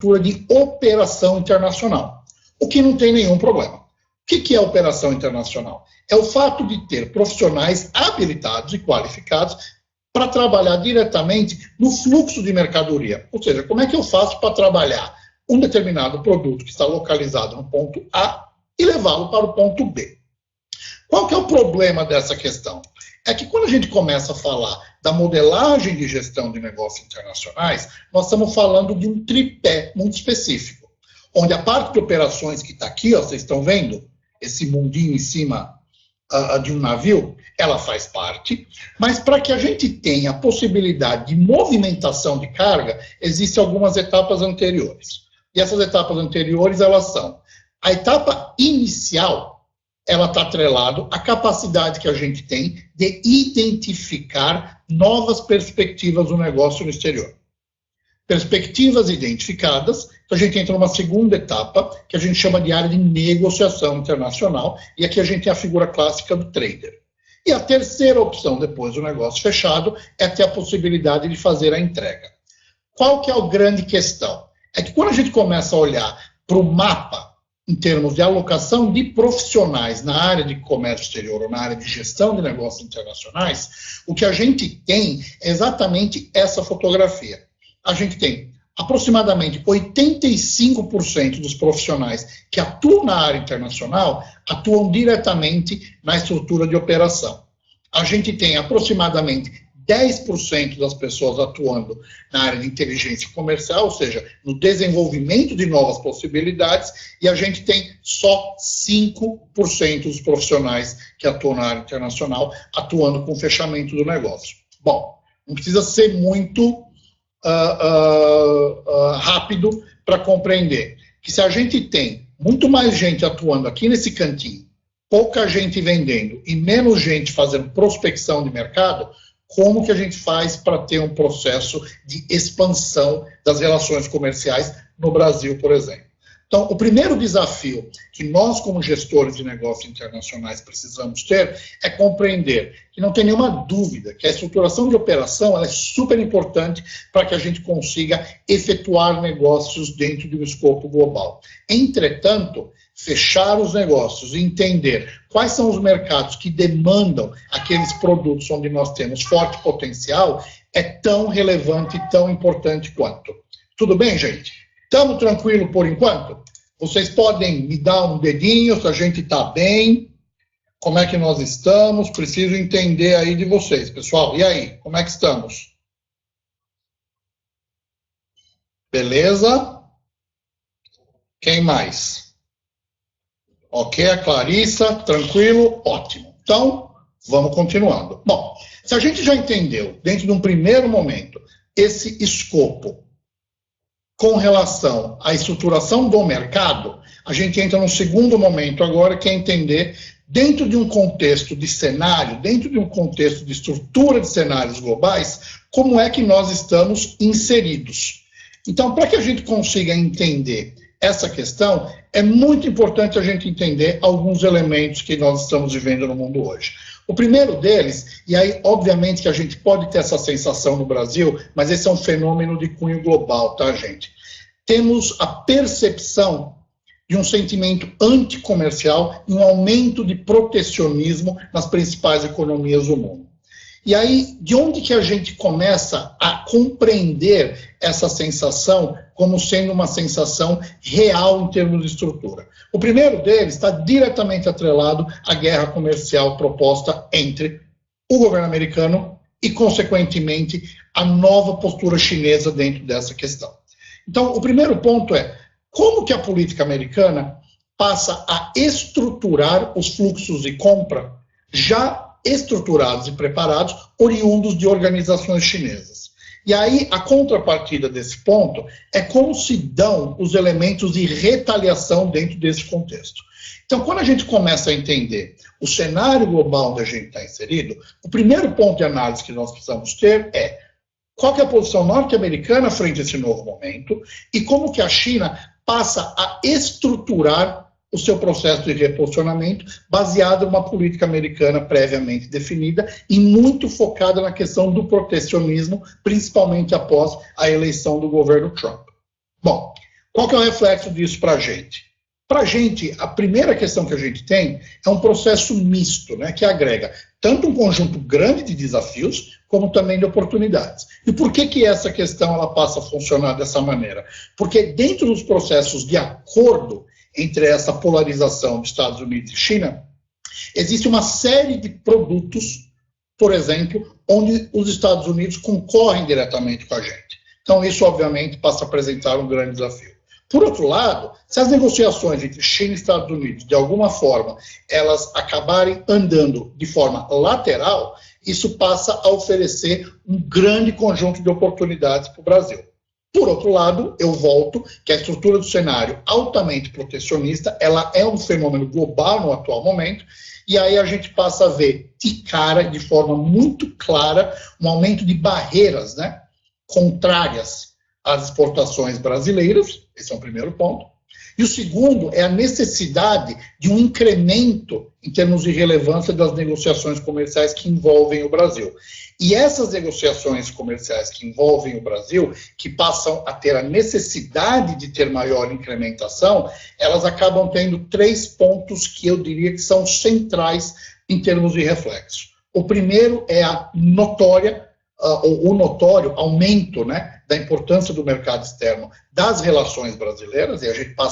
de operação internacional, o que não tem nenhum problema. O que é operação internacional? É o fato de ter profissionais habilitados e qualificados para trabalhar diretamente no fluxo de mercadoria. Ou seja, como é que eu faço para trabalhar um determinado produto que está localizado no ponto A e levá-lo para o ponto B. Qual que é o problema dessa questão? É que quando a gente começa a falar da modelagem de gestão de negócios internacionais, nós estamos falando de um tripé muito específico, onde a parte de operações que está aqui, ó, vocês estão vendo, esse mundinho em cima de um navio, ela faz parte, mas para que a gente tenha a possibilidade de movimentação de carga, existem algumas etapas anteriores. E essas etapas anteriores, elas são: a etapa inicial, ela está atrelada à capacidade que a gente tem de identificar novas perspectivas do negócio no exterior. Perspectivas identificadas, a gente entra numa segunda etapa, que a gente chama de área de negociação internacional, e aqui a gente tem a figura clássica do trader. E a terceira opção, depois do negócio fechado, é ter a possibilidade de fazer a entrega. Qual que é a grande questão? É que quando a gente começa a olhar para o mapa, em termos de alocação de profissionais na área de comércio exterior ou na área de gestão de negócios internacionais, o que a gente tem é exatamente essa fotografia. A gente tem aproximadamente 85% dos profissionais que atuam na área internacional atuam diretamente na estrutura de operação. A gente tem aproximadamente 10% das pessoas atuando na área de inteligência comercial, ou seja, no desenvolvimento de novas possibilidades, e a gente tem só 5% dos profissionais que atuam na área internacional atuando com o fechamento do negócio. Bom, não precisa ser muito rápido para compreender que se a gente tem muito mais gente atuando aqui nesse cantinho, pouca gente vendendo e menos gente fazendo prospecção de mercado, como que a gente faz para ter um processo de expansão das relações comerciais no Brasil, por exemplo? Então, o primeiro desafio que nós, como gestores de negócios internacionais, precisamos ter é compreender que não tem nenhuma dúvida que a estruturação de operação ela é super importante para que a gente consiga efetuar negócios dentro de um escopo global. Entretanto, fechar os negócios e entender quais são os mercados que demandam aqueles produtos onde nós temos forte potencial é tão relevante e tão importante quanto. Tudo bem, gente? Estamos tranquilos por enquanto? Vocês podem me dar um dedinho se a gente está bem, como é que nós estamos, preciso entender aí de vocês, pessoal. E aí, como é que estamos? Beleza? Quem mais? Ok, a Clarissa, tranquilo, ótimo. Então, vamos continuando. Bom, se a gente já entendeu, dentro de um primeiro momento, esse escopo com relação à estruturação do mercado, a gente entra num segundo momento agora, que é entender, dentro de um contexto de cenário, dentro de um contexto de estrutura de cenários globais, como é que nós estamos inseridos. Então, para que a gente consiga entender essa questão, é muito importante a gente entender alguns elementos que nós estamos vivendo no mundo hoje. O primeiro deles, e aí obviamente que a gente pode ter essa sensação no Brasil, mas esse é um fenômeno de cunho global, tá, gente? Temos a percepção de um sentimento anticomercial e um aumento de protecionismo nas principais economias do mundo. E aí, de onde que a gente começa a compreender essa sensação como sendo uma sensação real em termos de estrutura? O primeiro deles está diretamente atrelado à guerra comercial proposta entre o governo americano e, consequentemente, a nova postura chinesa dentro dessa questão. Então, o primeiro ponto é como que a política americana passa a estruturar os fluxos de compra já estruturados e preparados, oriundos de organizações chinesas. E aí, a contrapartida desse ponto é como se dão os elementos de retaliação dentro desse contexto. Então, quando a gente começa a entender o cenário global onde a gente está inserido, o primeiro ponto de análise que nós precisamos ter é qual que é a posição norte-americana frente a esse novo momento e como que a China passa a estruturar o seu processo de reposicionamento baseado numa política americana previamente definida e muito focada na questão do protecionismo, principalmente após a eleição do governo Trump. Bom, Qual que é o reflexo disso para a gente? Para a gente, a primeira questão que a gente tem é um processo misto, né, que agrega tanto um conjunto grande de desafios, como também de oportunidades. E por que essa questão ela passa a funcionar dessa maneira? Porque dentro dos processos de acordo entre essa polarização dos Estados Unidos e China, existe uma série de produtos, por exemplo, onde os Estados Unidos concorrem diretamente com a gente. Então, isso, obviamente, passa a apresentar um grande desafio. Por outro lado, se as negociações entre China e Estados Unidos, de alguma forma, elas acabarem andando de forma lateral, isso passa a oferecer um grande conjunto de oportunidades para o Brasil. Por outro lado, eu volto que a estrutura do cenário altamente protecionista, ela é um fenômeno global no atual momento, e aí a gente passa a ver de cara, de forma muito clara, um aumento de barreiras, né, contrárias às exportações brasileiras. Esse é o primeiro ponto. E o segundo é a necessidade de um incremento em termos de relevância das negociações comerciais que envolvem o Brasil. E essas negociações comerciais que envolvem o Brasil, que passam a ter a necessidade de ter maior incrementação, elas acabam tendo 3 pontos que eu diria que são centrais em termos de reflexo. O primeiro é a o notório aumento, né, da importância do mercado externo das relações brasileiras, e a gente passa